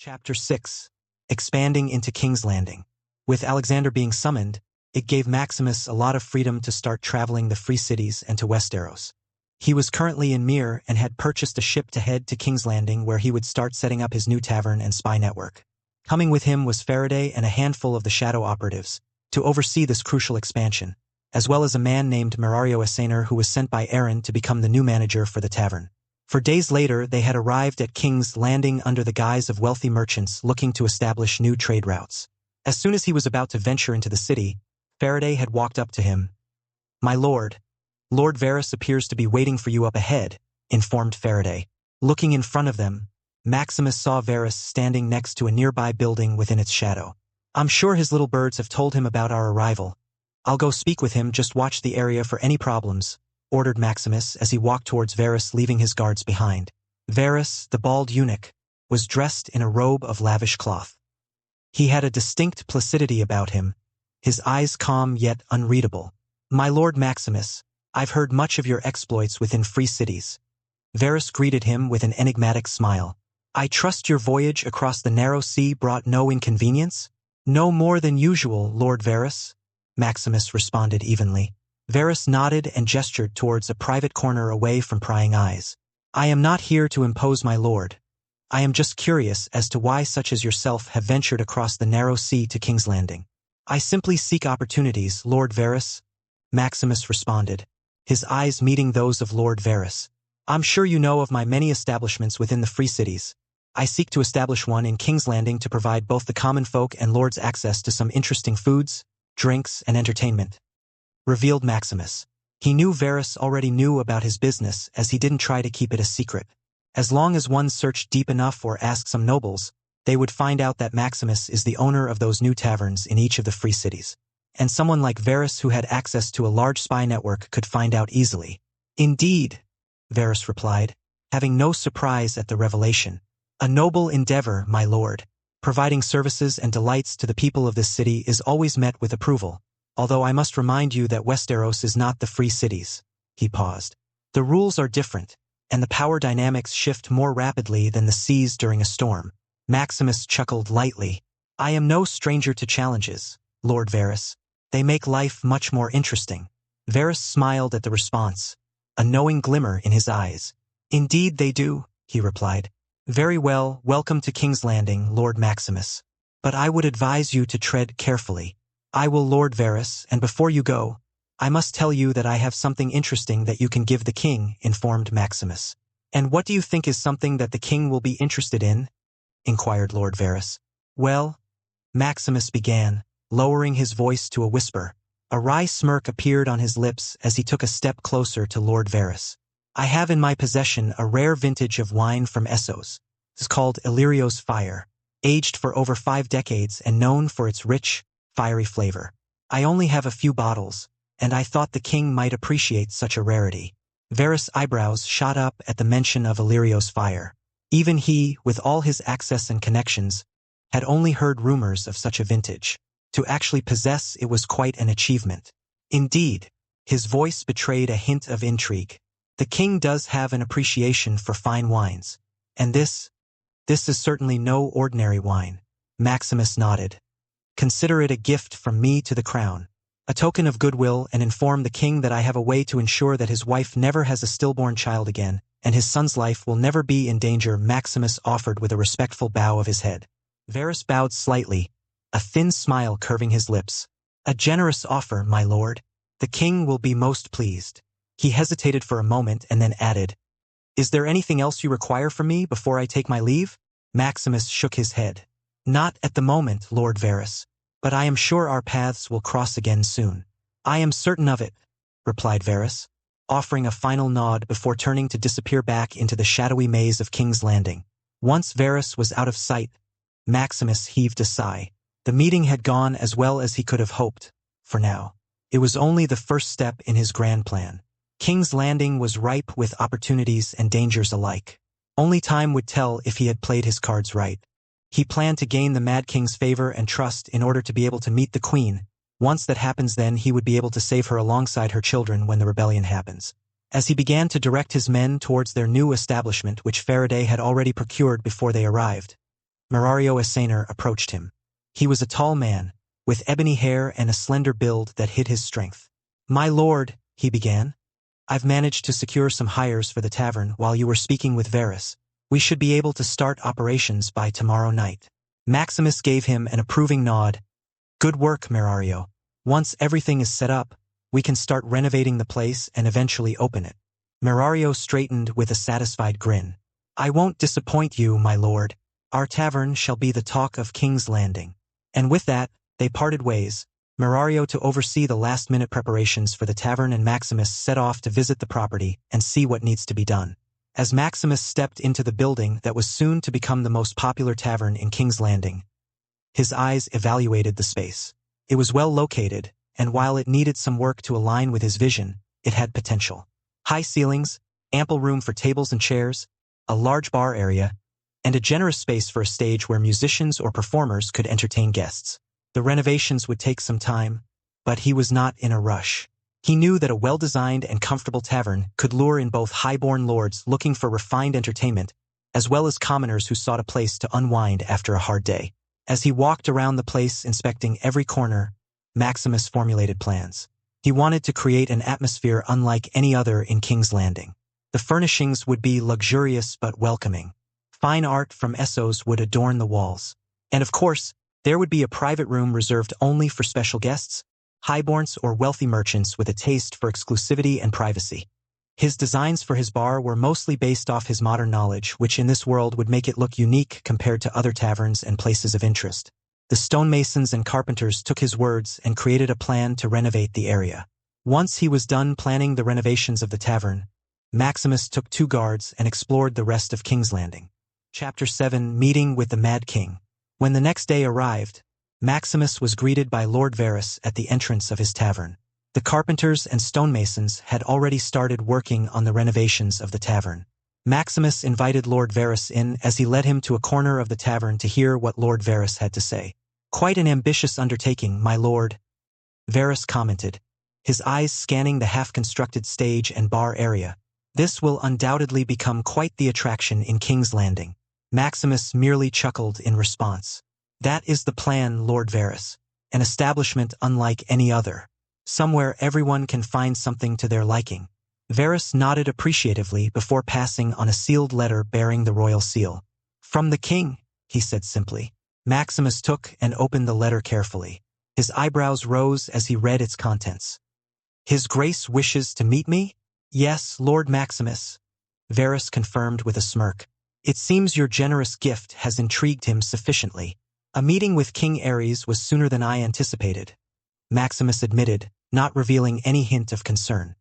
Chapter 6. Expanding into King's Landing. With Alexander being summoned, it gave Maximus a lot of freedom to start traveling the free cities and to Westeros. He was currently in Myr and had purchased a ship to head to King's Landing where he would start setting up his new tavern and spy network. Coming with him was Faraday and a handful of the Shadow operatives to oversee this crucial expansion, as well as a man named Merario Asaner who was sent by Aaron to become the new manager for the tavern. For days later, they had arrived at King's Landing under the guise of wealthy merchants looking to establish new trade routes. As soon as he was about to venture into the city, Faraday had walked up to him. "My lord, Lord Varys appears to be waiting for you up ahead," informed Faraday. Looking in front of them, Maximus saw Varys standing next to a nearby building within its shadow. "I'm sure his little birds have told him about our arrival. I'll go speak with him, just watch the area for any problems," ordered Maximus as he walked towards Varys, leaving his guards behind. Varys, the bald eunuch, was dressed in a robe of lavish cloth. He had a distinct placidity about him, his eyes calm yet unreadable. "My lord Maximus, I've heard much of your exploits within free cities." Varys greeted him with an enigmatic smile. "I trust your voyage across the narrow sea brought no inconvenience?" "No more than usual, Lord Varys," Maximus responded evenly. Varys nodded and gestured towards a private corner away from prying eyes. "I am not here to impose, my lord. I am just curious as to why such as yourself have ventured across the narrow sea to King's Landing." "I simply seek opportunities, Lord Varys," Maximus responded, his eyes meeting those of Lord Varys. "I'm sure you know of my many establishments within the free cities. I seek to establish one in King's Landing to provide both the common folk and lords access to some interesting foods, drinks, and entertainment," revealed Maximus. He knew Varys already knew about his business, as he didn't try to keep it a secret. As long as one searched deep enough or asked some nobles, they would find out that Maximus is the owner of those new taverns in each of the free cities. And someone like Varys who had access to a large spy network could find out easily. "Indeed," Varys replied, having no surprise at the revelation. "A noble endeavor, my lord. Providing services and delights to the people of this city is always met with approval. Although I must remind you that Westeros is not the free cities." He paused. "The rules are different, and the power dynamics shift more rapidly than the seas during a storm." Maximus chuckled lightly. "I am no stranger to challenges, Lord Varys. They make life much more interesting." Varys smiled at the response, a knowing glimmer in his eyes. "Indeed they do," he replied. "Very well, welcome to King's Landing, Lord Maximus. But I would advise you to tread carefully." "I will, Lord Varys, and before you go, I must tell you that I have something interesting that you can give the king," informed Maximus. "And what do you think is something that the king will be interested in?" inquired Lord Varys. "Well," Maximus began, lowering his voice to a whisper. A wry smirk appeared on his lips as he took a step closer to Lord Varys. "I have in my possession a rare vintage of wine from Essos. It's called Illyrio's Fire, aged for over 5 decades and known for its rich, fiery flavor. I only have a few bottles, and I thought the king might appreciate such a rarity." Varys' eyebrows shot up at the mention of Illyrio's Fire. Even he, with all his access and connections, had only heard rumors of such a vintage. To actually possess it was quite an achievement. Indeed, his voice betrayed a hint of intrigue. "The king does have an appreciation for fine wines, and this is certainly no ordinary wine." Maximus nodded. "Consider it a gift from me to the crown, a token of goodwill, and inform the king that I have a way to ensure that his wife never has a stillborn child again, and his son's life will never be in danger," Maximus offered with a respectful bow of his head. Varys bowed slightly, a thin smile curving his lips. "A generous offer, my lord. The king will be most pleased." He hesitated for a moment and then added, "Is there anything else you require from me before I take my leave?" Maximus shook his head. "Not at the moment, Lord Varys, but I am sure our paths will cross again soon." "I am certain of it," replied Varys, offering a final nod before turning to disappear back into the shadowy maze of King's Landing. Once Varys was out of sight, Maximus heaved a sigh. The meeting had gone as well as he could have hoped, for now. It was only the first step in his grand plan. King's Landing was ripe with opportunities and dangers alike. Only time would tell if he had played his cards right. He planned to gain the Mad King's favor and trust in order to be able to meet the Queen. Once that happens, then he would be able to save her alongside her children when the rebellion happens. As he began to direct his men towards their new establishment, which Faraday had already procured before they arrived, Murario Assaner approached him. He was a tall man, with ebony hair and a slender build that hid his strength. "My lord," he began, "I've managed to secure some hires for the tavern while you were speaking with Varus. We should be able to start operations by tomorrow night." Maximus gave him an approving nod. "Good work, Murario. Once everything is set up, we can start renovating the place and eventually open it." Murario straightened with a satisfied grin. "I won't disappoint you, my lord. Our tavern shall be the talk of King's Landing." And with that, they parted ways, Murario to oversee the last-minute preparations for the tavern and Maximus set off to visit the property and see what needs to be done. As Maximus stepped into the building that was soon to become the most popular tavern in King's Landing, his eyes evaluated the space. It was well located, and while it needed some work to align with his vision, it had potential. High ceilings, ample room for tables and chairs, a large bar area, and a generous space for a stage where musicians or performers could entertain guests. The renovations would take some time, but he was not in a rush. He knew that a well-designed and comfortable tavern could lure in both high-born lords looking for refined entertainment, as well as commoners who sought a place to unwind after a hard day. As he walked around the place inspecting every corner, Maximus formulated plans. He wanted to create an atmosphere unlike any other in King's Landing. The furnishings would be luxurious but welcoming. Fine art from Essos would adorn the walls. And of course, there would be a private room reserved only for special guests, highborns or wealthy merchants with a taste for exclusivity and privacy. His designs for his bar were mostly based off his modern knowledge, which in this world would make it look unique compared to other taverns and places of interest. The stonemasons and carpenters took his words and created a plan to renovate the area. Once he was done planning the renovations of the tavern, Maximus took 2 guards and explored the rest of King's Landing. Chapter 7: Meeting with the Mad King. When the next day arrived, Maximus was greeted by Lord Varus at the entrance of his tavern. The carpenters and stonemasons had already started working on the renovations of the tavern. Maximus invited Lord Varus in as he led him to a corner of the tavern to hear what Lord Varus had to say. "Quite an ambitious undertaking, my lord," Varus commented, his eyes scanning the half-constructed stage and bar area. "This will undoubtedly become quite the attraction in King's Landing." Maximus merely chuckled in response. "That is the plan, Lord Varus. An establishment unlike any other. Somewhere everyone can find something to their liking." Varus nodded appreciatively before passing on a sealed letter bearing the royal seal. "From the king," he said simply. Maximus took and opened the letter carefully. His eyebrows rose as he read its contents. "His Grace wishes to meet me?" "Yes, Lord Maximus," Varus confirmed with a smirk. "It seems your generous gift has intrigued him sufficiently." "A meeting with King Ares was sooner than I anticipated," Maximus admitted, not revealing any hint of concern.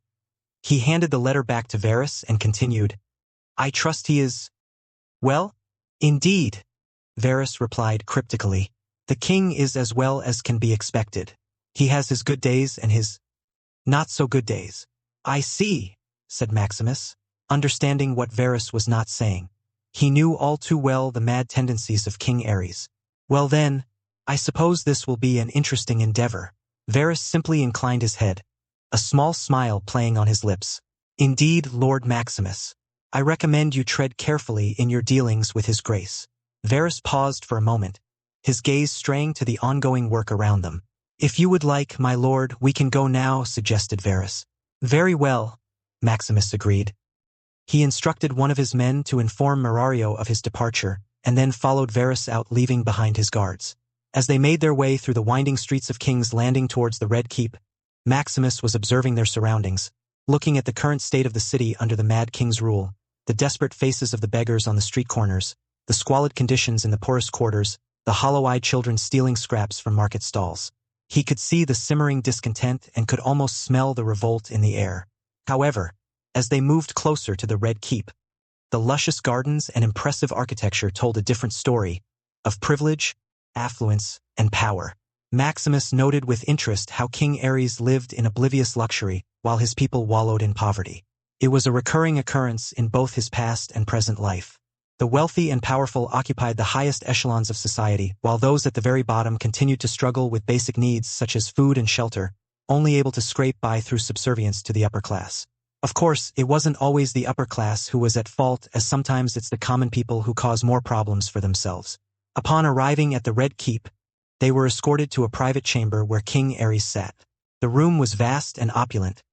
He handed the letter back to Varus and continued, "I trust he is well?" "Indeed," Varus replied cryptically. "The king is as well as can be expected. He has his good days and his not-so-good days." "I see," said Maximus, understanding what Varus was not saying. He knew all too well the mad tendencies of King Ares. "Well then, I suppose this will be an interesting endeavor." Varus simply inclined his head, a small smile playing on his lips. "Indeed, Lord Maximus. I recommend you tread carefully in your dealings with his grace." Varus paused for a moment, his gaze straying to the ongoing work around them. "If you would like, my lord, we can go now," suggested Varus. "Very well," Maximus agreed. He instructed one of his men to inform Murario of his departure, and then followed Varus out, leaving behind his guards. As they made their way through the winding streets of King's Landing towards the Red Keep, Maximus was observing their surroundings, looking at the current state of the city under the Mad King's rule, the desperate faces of the beggars on the street corners, the squalid conditions in the poorest quarters, the hollow-eyed children stealing scraps from market stalls. He could see the simmering discontent and could almost smell the revolt in the air. However, as they moved closer to the Red Keep, the luscious gardens and impressive architecture told a different story of privilege, affluence, and power. Maximus noted with interest how King Ares lived in oblivious luxury while his people wallowed in poverty. It was a recurring occurrence in both his past and present life. The wealthy and powerful occupied the highest echelons of society, while those at the very bottom continued to struggle with basic needs such as food and shelter, only able to scrape by through subservience to the upper class. Of course, it wasn't always the upper class who was at fault, as sometimes it's the common people who cause more problems for themselves. Upon arriving at the Red Keep, they were escorted to a private chamber where King Ares sat. The room was vast and opulent,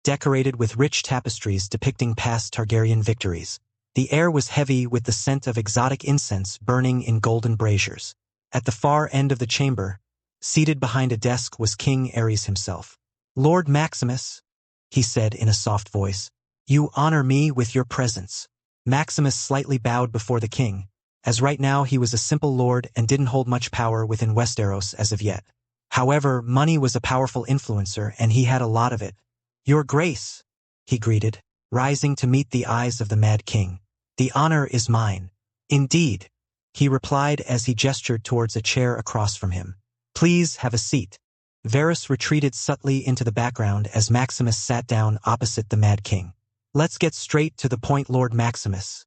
decorated with rich tapestries depicting past Targaryen victories. The air was heavy with the scent of exotic incense burning in golden braziers. At the far end of the chamber, seated behind a desk, was King Ares himself. "Lord Maximus," he said in a soft voice, "you honor me with your presence." Maximus slightly bowed before the king, as right now he was a simple lord and didn't hold much power within Westeros as of yet. However, money was a powerful influencer and he had a lot of it. "Your Grace," he greeted, rising to meet the eyes of the Mad King. "The honor is mine." "Indeed," he replied as he gestured towards a chair across from him. "Please have a seat." Varys retreated subtly into the background as Maximus sat down opposite the Mad King. "Let's get straight to the point, Lord Maximus,"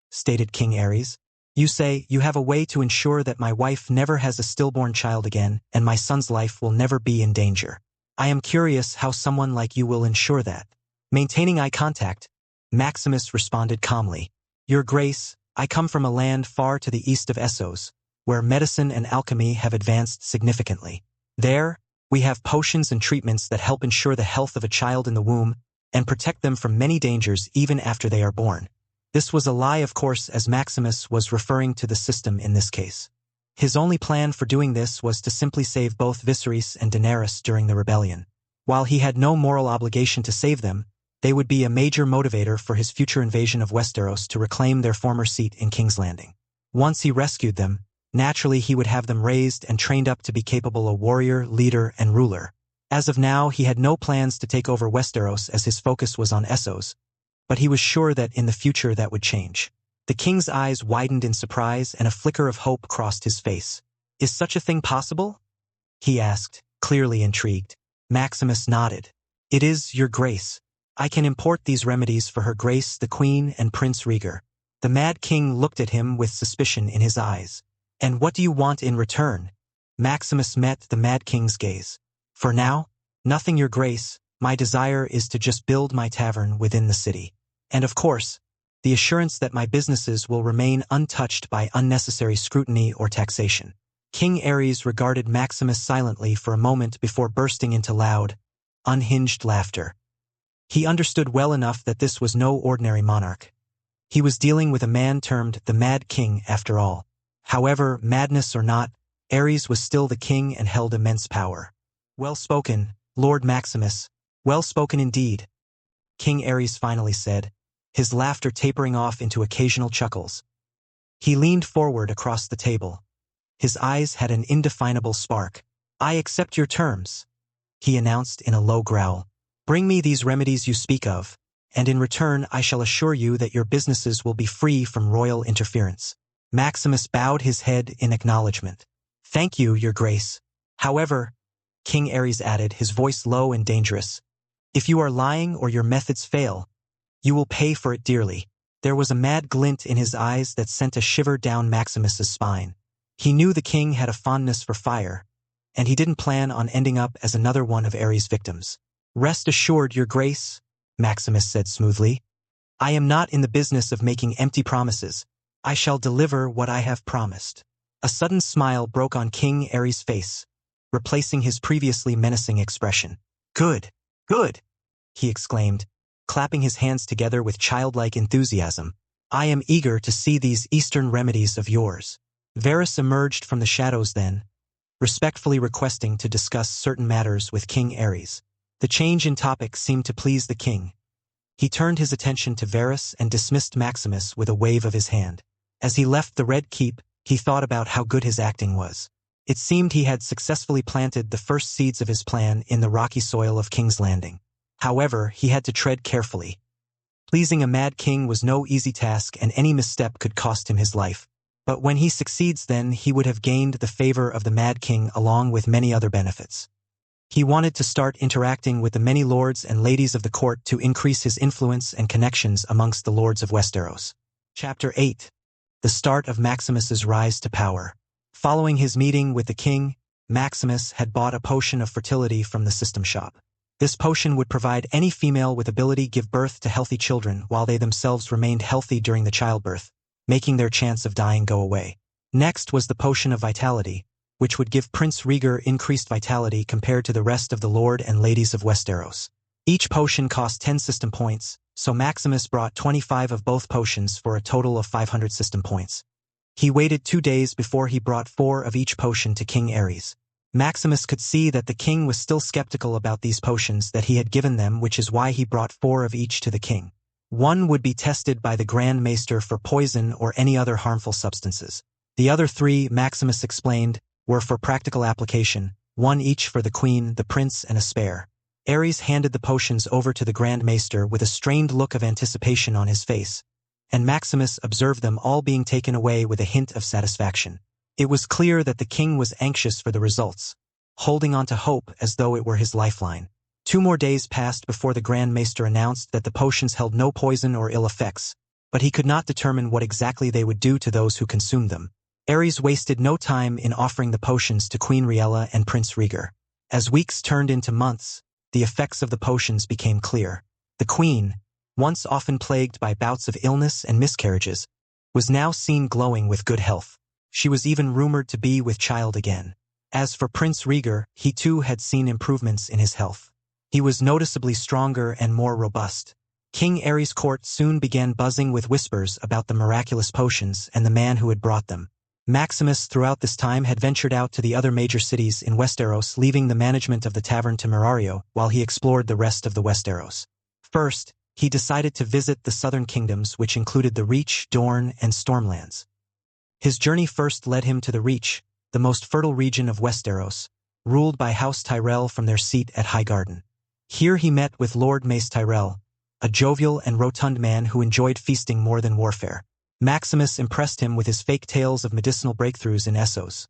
stated King Ares. "You say you have a way to ensure that my wife never has a stillborn child again and my son's life will never be in danger. I am curious how someone like you will ensure that." Maintaining eye contact, Maximus responded calmly. "Your Grace, I come from a land far to the east of Essos, where medicine and alchemy have advanced significantly. There, we have potions and treatments that help ensure the health of a child in the womb and protect them from many dangers even after they are born." This was a lie, of course, as Maximus was referring to the system in this case. His only plan for doing this was to simply save both Viserys and Daenerys during the rebellion. While he had no moral obligation to save them, they would be a major motivator for his future invasion of Westeros to reclaim their former seat in King's Landing. Once he rescued them, naturally he would have them raised and trained up to be capable a warrior, leader, and ruler. As of now, he had no plans to take over Westeros as his focus was on Essos, but he was sure that in the future that would change. The king's eyes widened in surprise and a flicker of hope crossed his face. "Is such a thing possible?" he asked, clearly intrigued. Maximus nodded. "It is, Your Grace. I can import these remedies for Her Grace the Queen and Prince Rhaegar." The Mad King looked at him with suspicion in his eyes. "And what do you want in return?" Maximus met the Mad King's gaze. "For now, nothing, Your Grace. My desire is to just build my tavern within the city. And of course, the assurance that my businesses will remain untouched by unnecessary scrutiny or taxation." King Ares regarded Maximus silently for a moment before bursting into loud, unhinged laughter. He understood well enough that this was no ordinary monarch. He was dealing with a man termed the Mad King after all. However, madness or not, Ares was still the king and held immense power. "Well spoken, Lord Maximus. Well spoken indeed," King Ares finally said, his laughter tapering off into occasional chuckles. He leaned forward across the table. His eyes had an indefinable spark. "I accept your terms," he announced in a low growl. "Bring me these remedies you speak of, and in return I shall assure you that your businesses will be free from royal interference." Maximus bowed his head in acknowledgement. "Thank you, Your Grace. However," King Ares added, his voice low and dangerous, "if you are lying or your methods fail, you will pay for it dearly." There was a mad glint in his eyes that sent a shiver down Maximus's spine. He knew the king had a fondness for fire, and he didn't plan on ending up as another one of Ares' victims. "Rest assured, Your Grace," Maximus said smoothly. "I am not in the business of making empty promises. I shall deliver what I have promised." A sudden smile broke on King Ares' face, replacing his previously menacing expression. "Good, good," he exclaimed, clapping his hands together with childlike enthusiasm. "I am eager to see these eastern remedies of yours." Varys emerged from the shadows then, respectfully requesting to discuss certain matters with King Ares. The change in topic seemed to please the king. He turned his attention to Varys and dismissed Maximus with a wave of his hand. As he left the Red Keep, he thought about how good his acting was. It seemed he had successfully planted the first seeds of his plan in the rocky soil of King's Landing. However, he had to tread carefully. Pleasing a Mad King was no easy task and any misstep could cost him his life. But when he succeeds, then he would have gained the favor of the Mad King along with many other benefits. He wanted to start interacting with the many lords and ladies of the court to increase his influence and connections amongst the lords of Westeros. Chapter 8. The start of Maximus's rise to power. Following his meeting with the king, Maximus had bought a potion of fertility from the system shop. This potion would provide any female with ability give birth to healthy children while they themselves remained healthy during the childbirth, making their chance of dying go away. Next was the Potion of Vitality, which would give Prince Rhaegar increased vitality compared to the rest of the Lord and Ladies of Westeros. Each potion cost 10 system points, so Maximus brought 25 of both potions for a total of 500 system points. He waited 2 days before he brought 4 of each potion to King Aerys. Maximus could see that the king was still skeptical about these potions that he had given them, which is why he brought 4 of each to the king. One would be tested by the Grand Maester for poison or any other harmful substances. The other 3, Maximus explained, were for practical application, 1 each for the queen, the prince, and a spare. Aerys handed the potions over to the Grand Maester with a strained look of anticipation on his face, and Maximus observed them all being taken away with a hint of satisfaction. It was clear that the king was anxious for the results, holding on to hope as though it were his lifeline. 2 more days passed before the Grand Maester announced that the potions held no poison or ill effects, but he could not determine what exactly they would do to those who consumed them. Aerys wasted no time in offering the potions to Queen Rhaella and Prince Rhaegar. As weeks turned into months, the effects of the potions became clear. The queen, once often plagued by bouts of illness and miscarriages, was now seen glowing with good health. She was even rumored to be with child again. As for Prince Rhaegar, he too had seen improvements in his health. He was noticeably stronger and more robust. King Aerys' court soon began buzzing with whispers about the miraculous potions and the man who had brought them. Maximus throughout this time had ventured out to the other major cities in Westeros, leaving the management of the tavern to Merario while he explored the rest of the Westeros. First, he decided to visit the southern kingdoms, which included the Reach, Dorne, and Stormlands. His journey first led him to the Reach, the most fertile region of Westeros, ruled by House Tyrell from their seat at Highgarden. Here he met with Lord Mace Tyrell, a jovial and rotund man who enjoyed feasting more than warfare. Maximus impressed him with his fake tales of medicinal breakthroughs in Essos.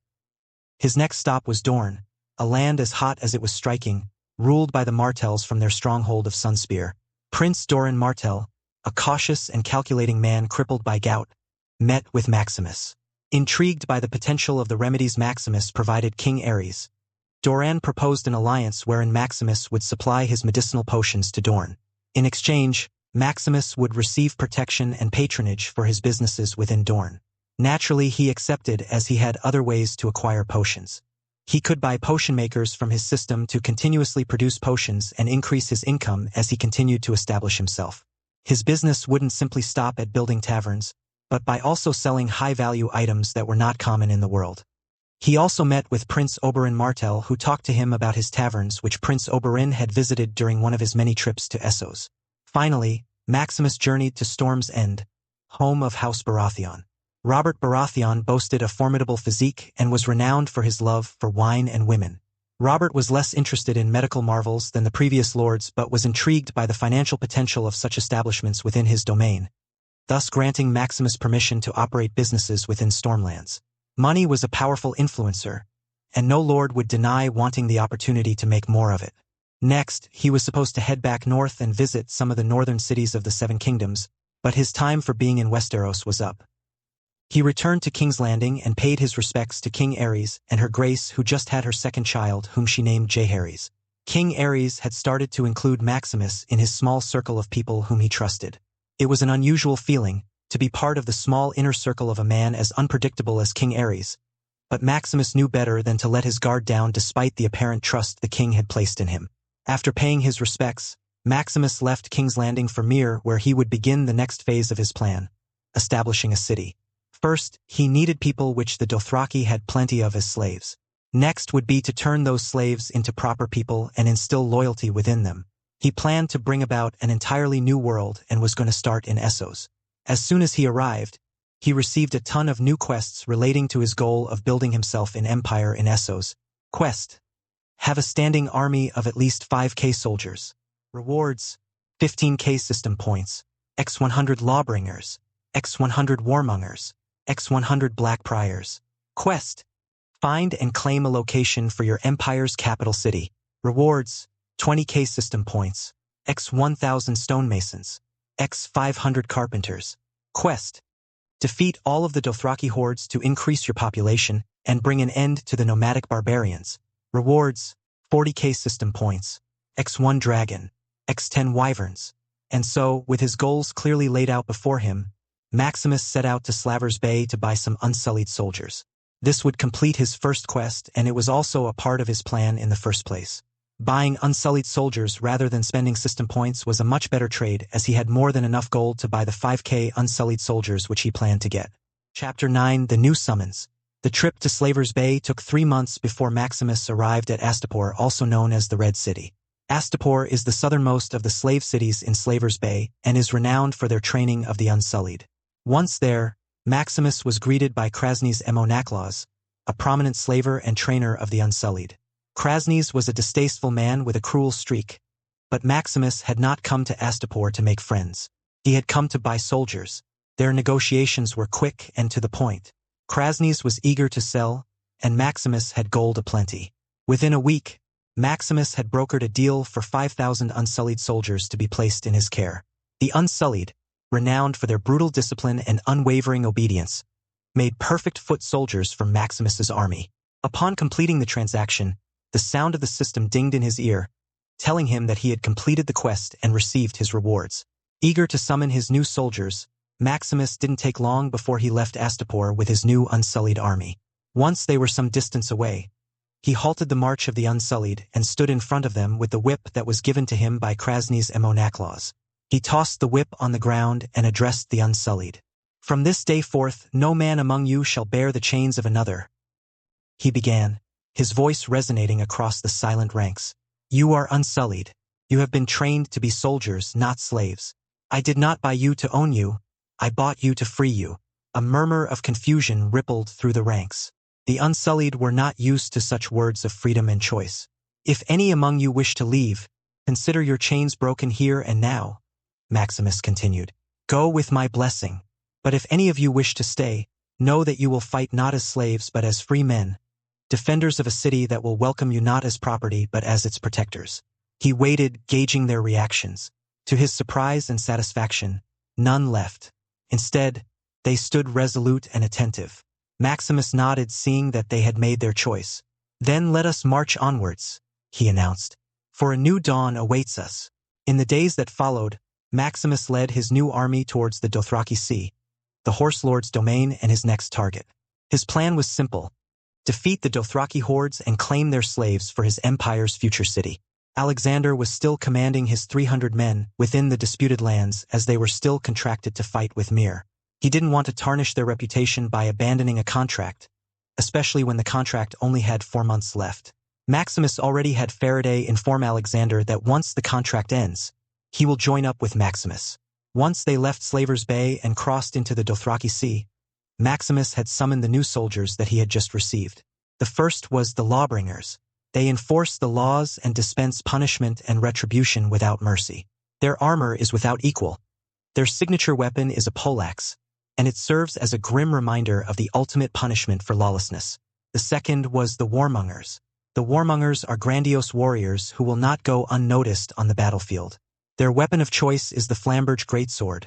His next stop was Dorne, a land as hot as it was striking, ruled by the Martells from their stronghold of Sunspear. Prince Doran Martell, a cautious and calculating man crippled by gout, met with Maximus. Intrigued by the potential of the remedies Maximus provided King Aerys, Doran proposed an alliance wherein Maximus would supply his medicinal potions to Dorne. In exchange, Maximus would receive protection and patronage for his businesses within Dorne. Naturally, he accepted as he had other ways to acquire potions. He could buy potion makers from his system to continuously produce potions and increase his income as he continued to establish himself. His business wouldn't simply stop at building taverns, but by also selling high-value items that were not common in the world. He also met with Prince Oberyn Martell, who talked to him about his taverns, which Prince Oberyn had visited during one of his many trips to Essos. Finally, Maximus journeyed to Storm's End, home of House Baratheon. Robert Baratheon boasted a formidable physique and was renowned for his love for wine and women. Robert was less interested in medical marvels than the previous lords, but was intrigued by the financial potential of such establishments within his domain, thus granting Maximus permission to operate businesses within Stormlands. Money was a powerful influencer, and no lord would deny wanting the opportunity to make more of it. Next, he was supposed to head back north and visit some of the northern cities of the Seven Kingdoms, but his time for being in Westeros was up. He returned to King's Landing and paid his respects to King Aerys and her grace, who just had her second child, whom she named Jaehaerys. King Aerys had started to include Maximus in his small circle of people whom he trusted. It was an unusual feeling, to be part of the small inner circle of a man as unpredictable as King Aerys, but Maximus knew better than to let his guard down despite the apparent trust the king had placed in him. After paying his respects, Maximus left King's Landing for Myr, where he would begin the next phase of his plan, establishing a city. First, he needed people, which the Dothraki had plenty of, as slaves. Next would be to turn those slaves into proper people and instill loyalty within them. He planned to bring about an entirely new world and was going to start in Essos. As soon as he arrived, he received a ton of new quests relating to his goal of building himself an empire in Essos. Quest: have a standing army of at least 5k soldiers. Rewards: 15k system points, x 100 lawbringers, x 100 warmongers, x 100 black priors. Quest: find and claim a location for your empire's capital city. Rewards: 20k system points, x 1000 stonemasons, x 500 carpenters. Quest: defeat all of the Dothraki hordes to increase your population and bring an end to the nomadic barbarians. Rewards: 40k system points, x 1 dragon, x 10 wyverns. And so, with his goals clearly laid out before him, Maximus set out to Slavers Bay to buy some unsullied soldiers. This would complete his first quest, and it was also a part of his plan in the first place. Buying unsullied soldiers rather than spending system points was a much better trade, as he had more than enough gold to buy the 5k unsullied soldiers which he planned to get. Chapter 9: The New Summons. The trip to Slavers Bay took 3 months before Maximus arrived at Astapor, also known as the Red City. Astapor is the southernmost of the slave cities in Slavers Bay and is renowned for their training of the unsullied. Once there, Maximus was greeted by Krasny's Monaclaus, a prominent slaver and trainer of the unsullied. Krasny's was a distasteful man with a cruel streak, but Maximus had not come to Astapor to make friends. He had come to buy soldiers. Their negotiations were quick and to the point. Krasny's was eager to sell, and Maximus had gold aplenty. Within a week, Maximus had brokered a deal for 5,000 unsullied soldiers to be placed in his care. The unsullied, renowned for their brutal discipline and unwavering obedience, made perfect foot soldiers for Maximus's army. Upon completing the transaction, the sound of the system dinged in his ear, telling him that he had completed the quest and received his rewards. Eager to summon his new soldiers, Maximus didn't take long before he left Astapor with his new unsullied army. Once they were some distance away, he halted the march of the unsullied and stood in front of them with the whip that was given to him by Krasny's Monaclaus. He tossed the whip on the ground and addressed the unsullied. "From this day forth, no man among you shall bear the chains of another," he began, his voice resonating across the silent ranks. "You are unsullied. You have been trained to be soldiers, not slaves. I did not buy you to own you. I bought you to free you." A murmur of confusion rippled through the ranks. The unsullied were not used to such words of freedom and choice. "If any among you wish to leave, consider your chains broken here and now," Maximus continued. "Go with my blessing. But if any of you wish to stay, know that you will fight not as slaves but as free men, defenders of a city that will welcome you not as property but as its protectors." He waited, gauging their reactions. To his surprise and satisfaction, none left. Instead, they stood resolute and attentive. Maximus nodded, seeing that they had made their choice. "Then let us march onwards," he announced, "for a new dawn awaits us." In the days that followed, Maximus led his new army towards the Dothraki Sea, the Horse Lord's domain and his next target. His plan was simple: defeat the Dothraki hordes and claim their slaves for his empire's future city. Alexander was still commanding his 300 men within the disputed lands, as they were still contracted to fight with Myr. He didn't want to tarnish their reputation by abandoning a contract, especially when the contract only had 4 months left. Maximus already had Faraday inform Alexander that once the contract ends, he will join up with Maximus. Once they left Slavers Bay and crossed into the Dothraki Sea, Maximus had summoned the new soldiers that he had just received. The first was the Lawbringers. They enforce the laws and dispense punishment and retribution without mercy. Their armor is without equal. Their signature weapon is a poleaxe, and it serves as a grim reminder of the ultimate punishment for lawlessness. The second was the Warmongers. The Warmongers are grandiose warriors who will not go unnoticed on the battlefield. Their weapon of choice is the Flamberge Greatsword,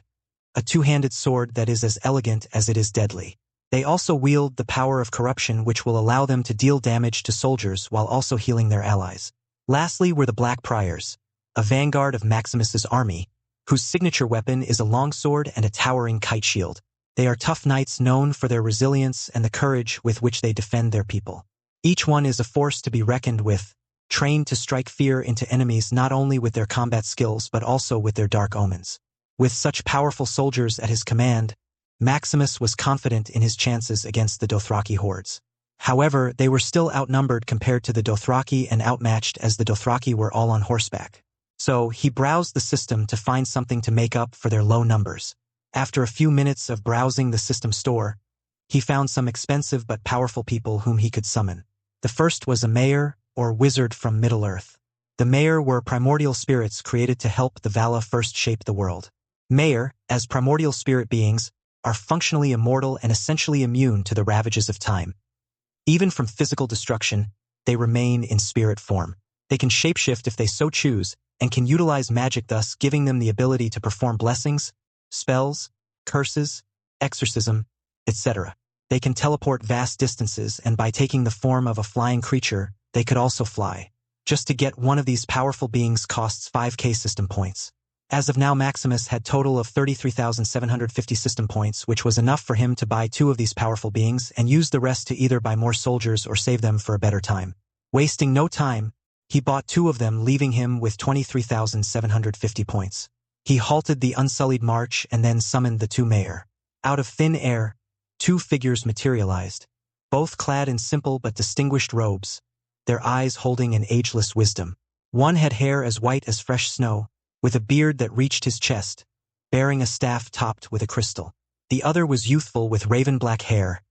a two-handed sword that is as elegant as it is deadly. They also wield the power of corruption, which will allow them to deal damage to soldiers while also healing their allies. Lastly were the Black Priors, a vanguard of Maximus's army, whose signature weapon is a longsword and a towering kite shield. They are tough knights known for their resilience and the courage with which they defend their people. Each one is a force to be reckoned with, trained to strike fear into enemies not only with their combat skills but also with their dark omens. With such powerful soldiers at his command, Maximus was confident in his chances against the Dothraki hordes. However, they were still outnumbered compared to the Dothraki and outmatched, as the Dothraki were all on horseback. So, he browsed the system to find something to make up for their low numbers. After a few minutes of browsing the system store, he found some expensive but powerful people whom he could summon. The first was a Mayor, or wizard from Middle-earth. The Mayor were primordial spirits created to help the Vala first shape the world. Mayor, as primordial spirit beings, are functionally immortal and essentially immune to the ravages of time. Even from physical destruction, they remain in spirit form. They can shapeshift if they so choose, and can utilize magic, thus giving them the ability to perform blessings, spells, curses, exorcism, etc. They can teleport vast distances, and by taking the form of a flying creature, they could also fly. Just to get one of these powerful beings costs 5k system points. As of now, Maximus had total of 33,750 system points, which was enough for him to buy 2 of these powerful beings and use the rest to either buy more soldiers or save them for a better time. Wasting no time, he bought 2 of them, leaving him with 23,750 points. He halted the unsullied march and then summoned the 2 mayor. Out of thin air, 2 figures materialized, both clad in simple but distinguished robes, their eyes holding an ageless wisdom. One had hair as white as fresh snow, with a beard that reached his chest, bearing a staff topped with a crystal. The other was youthful with raven-black hair,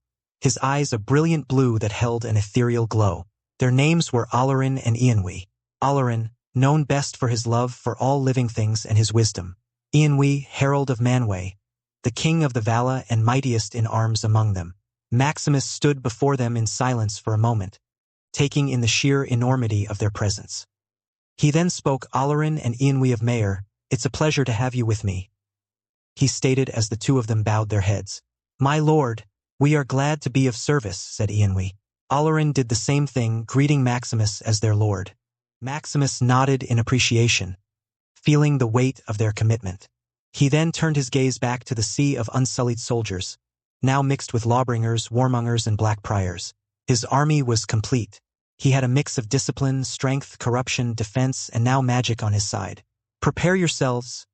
his eyes a brilliant blue that held an ethereal glow. Their names were Alarin and Ianwi. Alarin, known best for his love for all living things and his wisdom. Ianwi, herald of Manwë, the king of the Vala and mightiest in arms among them. Maximus stood before them in silence for a moment, taking in the sheer enormity of their presence. He then spoke. Alarin and Ianwi of Mayor, it's a pleasure to have you with me, he stated as the 2 of them bowed their heads. My lord, we are glad to be of service, said Ianwi. Alarin did the same thing, greeting Maximus as their lord. Maximus nodded in appreciation, feeling the weight of their commitment. He then turned his gaze back to the sea of unsullied soldiers, now mixed with lawbringers, warmongers, and black priors. His army was complete. He had a mix of discipline, strength, corruption, defense, and now magic on his side. Prepare yourselves,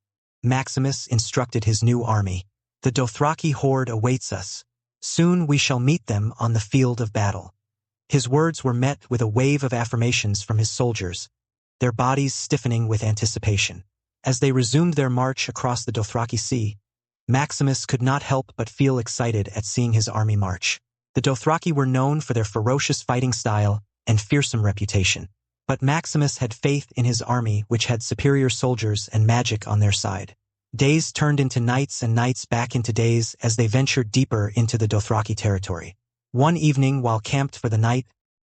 Maximus instructed his new army. The Dothraki horde awaits us. Soon we shall meet them on the field of battle. His words were met with a wave of affirmations from his soldiers, their bodies stiffening with anticipation. As they resumed their march across the Dothraki Sea, Maximus could not help but feel excited at seeing his army march. The Dothraki were known for their ferocious fighting style and fearsome reputation, but Maximus had faith in his army, which had superior soldiers and magic on their side. Days turned into nights and nights back into days as they ventured deeper into the Dothraki territory. One evening, while camped for the night,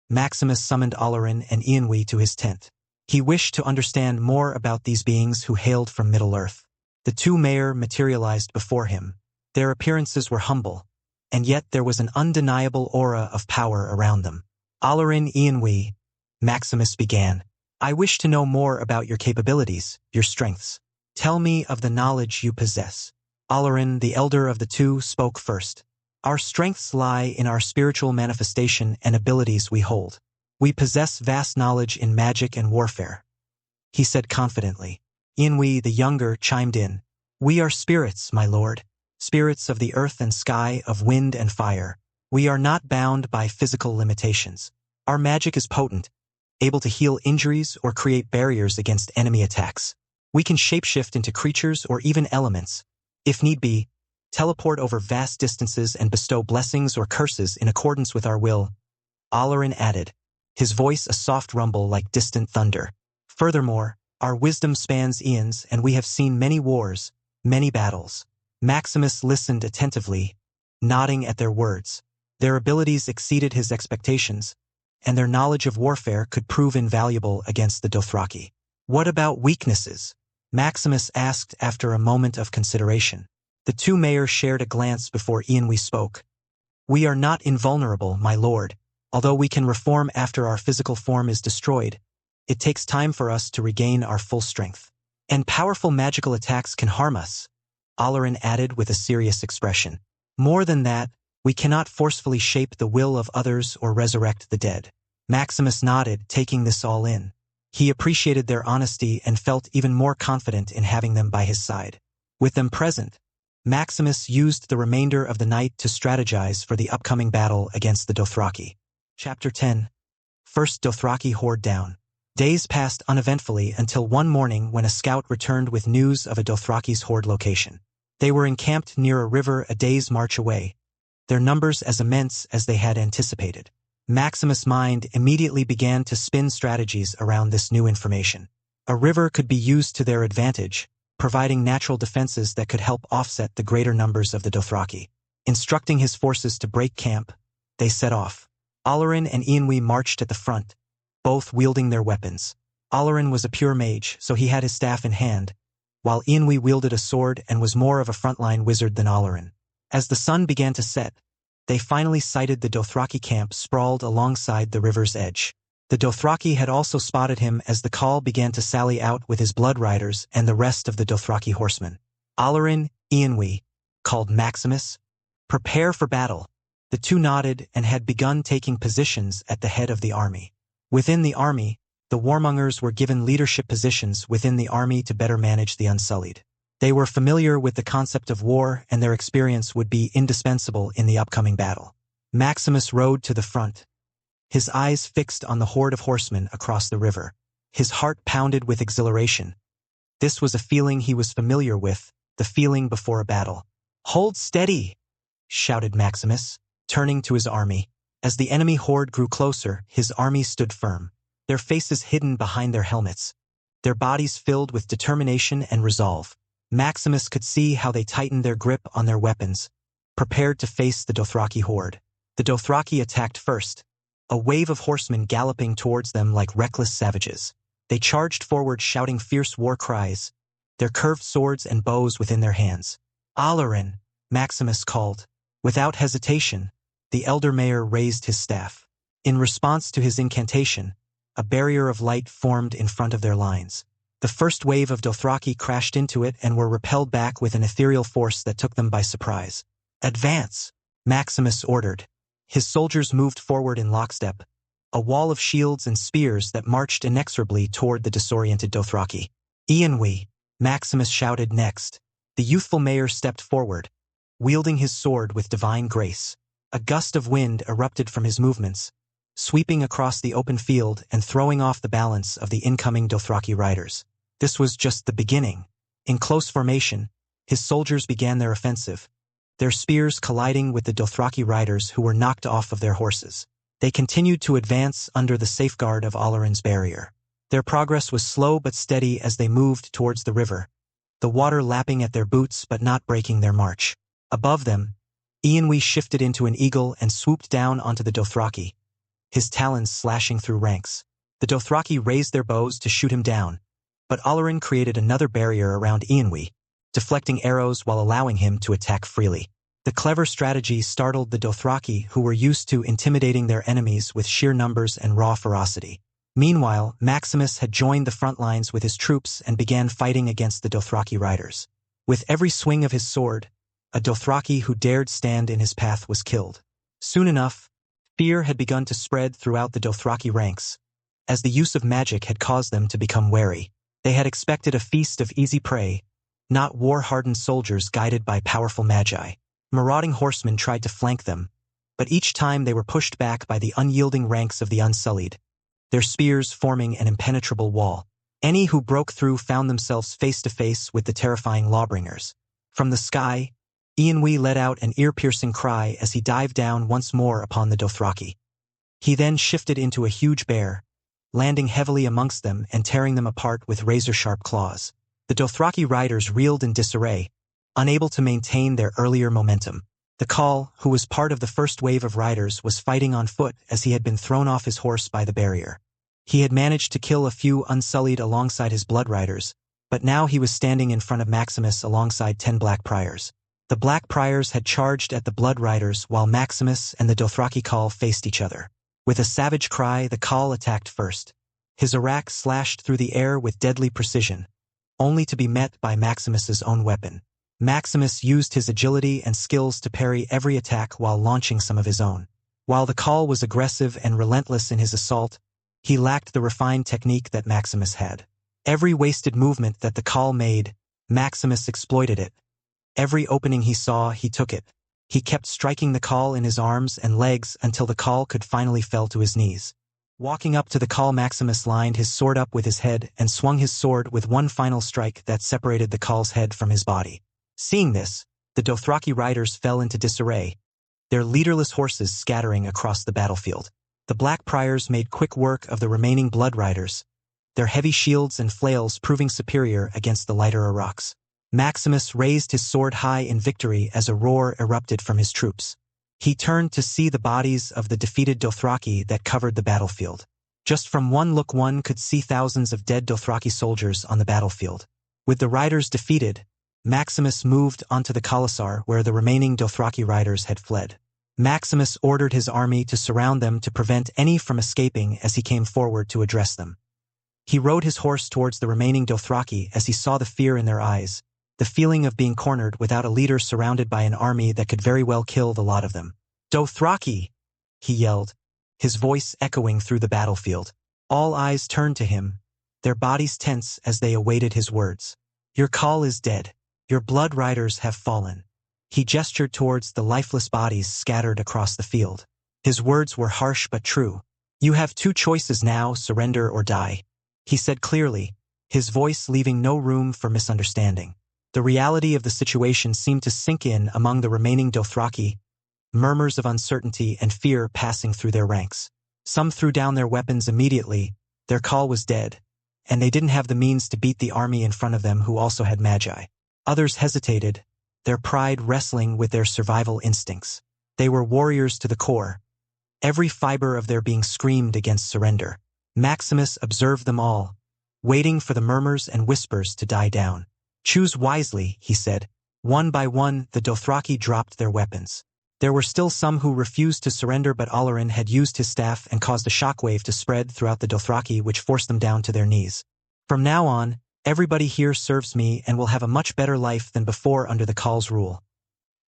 Maximus summoned Alarin and Ianwi to his tent. He wished to understand more about these beings who hailed from Middle-earth. The 2 mayor materialized before him. Their appearances were humble, and yet there was an undeniable aura of power around them. Alarin, Ianwi, Maximus began. I wish to know more about your capabilities, your strengths. Tell me of the knowledge you possess. Alarin, the elder of the 2, spoke first. Our strengths lie in our spiritual manifestation and abilities we hold. We possess vast knowledge in magic and warfare, he said confidently. Ianwi, the younger, chimed in. We are spirits, my lord. Spirits of the earth and sky, of wind and fire. We are not bound by physical limitations. Our magic is potent, able to heal injuries or create barriers against enemy attacks. We can shapeshift into creatures or even elements, if need be, teleport over vast distances and bestow blessings or curses in accordance with our will, Alarin added, his voice a soft rumble like distant thunder. Furthermore, our wisdom spans eons and we have seen many wars, many battles. Maximus listened attentively, nodding at their words. Their abilities exceeded his expectations, and their knowledge of warfare could prove invaluable against the Dothraki. What about weaknesses? Maximus asked after a moment of consideration. The 2 mayors shared a glance before Ianwi spoke. We are not invulnerable, my lord. Although we can reform after our physical form is destroyed, it takes time for us to regain our full strength. And powerful magical attacks can harm us, Alarin added with a serious expression. More than that, we cannot forcefully shape the will of others or resurrect the dead. Maximus nodded, taking this all in. He appreciated their honesty and felt even more confident in having them by his side. With them present, Maximus used the remainder of the night to strategize for the upcoming battle against the Dothraki. Chapter 10. First Dothraki horde down. Days passed uneventfully until one morning when a scout returned with news of a Dothraki's horde location. They were encamped near a river a day's march away, their numbers as immense as they had anticipated. Maximus' mind immediately began to spin strategies around this new information. A river could be used to their advantage, providing natural defenses that could help offset the greater numbers of the Dothraki. Instructing his forces to break camp, they set off. Alarin and Ianwi marched at the front, both wielding their weapons. Alarin was a pure mage, so he had his staff in hand, while Ianwi wielded a sword and was more of a frontline wizard than Alarin. As the sun began to set, they finally sighted the Dothraki camp sprawled alongside the river's edge. The Dothraki had also spotted him as the Khal began to sally out with his blood riders and the rest of the Dothraki horsemen. Allerin, Eonwë, called Maximus, "Prepare for battle." The two nodded and had begun taking positions at the head of the army. Within the army, the warmongers were given leadership positions within the army to better manage the Unsullied. They were familiar with the concept of war, and their experience would be indispensable in the upcoming battle. Maximus rode to the front, his eyes fixed on the horde of horsemen across the river. His heart pounded with exhilaration. This was a feeling he was familiar with, the feeling before a battle. "Hold steady!" shouted Maximus, turning to his army. As the enemy horde grew closer, his army stood firm, their faces hidden behind their helmets, their bodies filled with determination and resolve. Maximus could see how they tightened their grip on their weapons, prepared to face the Dothraki horde. The Dothraki attacked first, a wave of horsemen galloping towards them like reckless savages. They charged forward shouting fierce war cries, their curved swords and bows within their hands. "Allerin," Maximus called. Without hesitation, the elder mayor raised his staff. In response to his incantation, a barrier of light formed in front of their lines. The first wave of Dothraki crashed into it and were repelled back with an ethereal force that took them by surprise. "Advance," Maximus ordered. His soldiers moved forward in lockstep, a wall of shields and spears that marched inexorably toward the disoriented Dothraki. "Eonwë," Maximus shouted next. The youthful mayor stepped forward, wielding his sword with divine grace. A gust of wind erupted from his movements, sweeping across the open field and throwing off the balance of the incoming Dothraki riders. This was just the beginning. In close formation, his soldiers began their offensive, their spears colliding with the Dothraki riders who were knocked off of their horses. They continued to advance under the safeguard of Allerin's barrier. Their progress was slow but steady as they moved towards the river, the water lapping at their boots but not breaking their march. Above them, Eonwë shifted into an eagle and swooped down onto the Dothraki, his talons slashing through ranks. The Dothraki raised their bows to shoot him down, but Allerin created another barrier around Eonwë, deflecting arrows while allowing him to attack freely. The clever strategy startled the Dothraki, who were used to intimidating their enemies with sheer numbers and raw ferocity. Meanwhile, Maximus had joined the front lines with his troops and began fighting against the Dothraki riders. With every swing of his sword, a Dothraki who dared stand in his path was killed. Soon enough, fear had begun to spread throughout the Dothraki ranks, as the use of magic had caused them to become wary. They had expected a feast of easy prey, not war-hardened soldiers guided by powerful magi. Marauding horsemen tried to flank them, but each time they were pushed back by the unyielding ranks of the Unsullied, their spears forming an impenetrable wall. Any who broke through found themselves face-to-face with the terrifying Lawbringers. From the sky, Eonwë let out an ear-piercing cry as he dived down once more upon the Dothraki. He then shifted into a huge bear, landing heavily amongst them and tearing them apart with razor-sharp claws. The Dothraki riders reeled in disarray, unable to maintain their earlier momentum. The Khal, who was part of the first wave of riders, was fighting on foot as he had been thrown off his horse by the barrier. He had managed to kill a few Unsullied alongside his blood riders, but now he was standing in front of Maximus alongside 10 Black Priors. The Black Priors had charged at the blood riders while Maximus and the Dothraki Khal faced each other. With a savage cry, the Khal attacked first. His arak slashed through the air with deadly precision, only to be met by Maximus's own weapon. Maximus used his agility and skills to parry every attack while launching some of his own. While the Khal was aggressive and relentless in his assault, he lacked the refined technique that Maximus had. Every wasted movement that the Khal made, Maximus exploited it. Every opening he saw, he took it. He kept striking the Khal in his arms and legs until the Khal could finally fell to his knees. Walking up to the Khal, Maximus lined his sword up with his head and swung his sword with one final strike that separated the Khal's head from his body. Seeing this, the Dothraki riders fell into disarray, their leaderless horses scattering across the battlefield. The Black Priors made quick work of the remaining blood riders, their heavy shields and flails proving superior against the lighter araks. Maximus raised his sword high in victory as a roar erupted from his troops. He turned to see the bodies of the defeated Dothraki that covered the battlefield. Just from one look one could see thousands of dead Dothraki soldiers on the battlefield. With the riders defeated, Maximus moved onto the Khalasar where the remaining Dothraki riders had fled. Maximus ordered his army to surround them to prevent any from escaping as he came forward to address them. He rode his horse towards the remaining Dothraki as he saw the fear in their eyes, the feeling of being cornered without a leader surrounded by an army that could very well kill the lot of them. "Dothraki!" he yelled, his voice echoing through the battlefield. All eyes turned to him, their bodies tense as they awaited his words. "Your call is dead. Your blood riders have fallen." He gestured towards the lifeless bodies scattered across the field. His words were harsh but true. "You have two choices now, surrender or die," he said clearly, his voice leaving no room for misunderstanding. The reality of the situation seemed to sink in among the remaining Dothraki, murmurs of uncertainty and fear passing through their ranks. Some threw down their weapons immediately, their call was dead, and they didn't have the means to beat the army in front of them who also had magi. Others hesitated, their pride wrestling with their survival instincts. They were warriors to the core, every fiber of their being screamed against surrender. Maximus observed them all, waiting for the murmurs and whispers to die down. "Choose wisely," he said. One by one, the Dothraki dropped their weapons. There were still some who refused to surrender, but Olorin had used his staff and caused a shockwave to spread throughout the Dothraki, which forced them down to their knees. "From now on, everybody here serves me and will have a much better life than before under the Khal's rule,"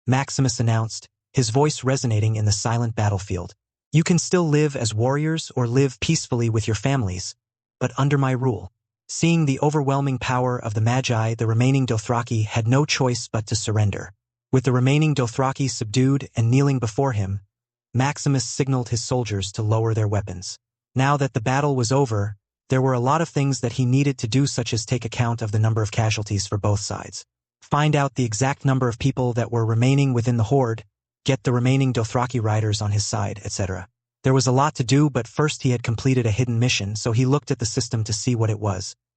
Maximus announced, his voice resonating in the silent battlefield. "You can still live as warriors or live peacefully with your families, but under my rule." Seeing the overwhelming power of the Magi, the remaining Dothraki had no choice but to surrender. With the remaining Dothraki subdued and kneeling before him, Maximus signaled his soldiers to lower their weapons. Now that the battle was over, there were a lot of things that he needed to do, such as take account of the number of casualties for both sides, find out the exact number of people that were remaining within the horde, get the remaining Dothraki riders on his side, etc. There was a lot to do, but first he had completed a hidden mission, so he looked at the system to see what it was.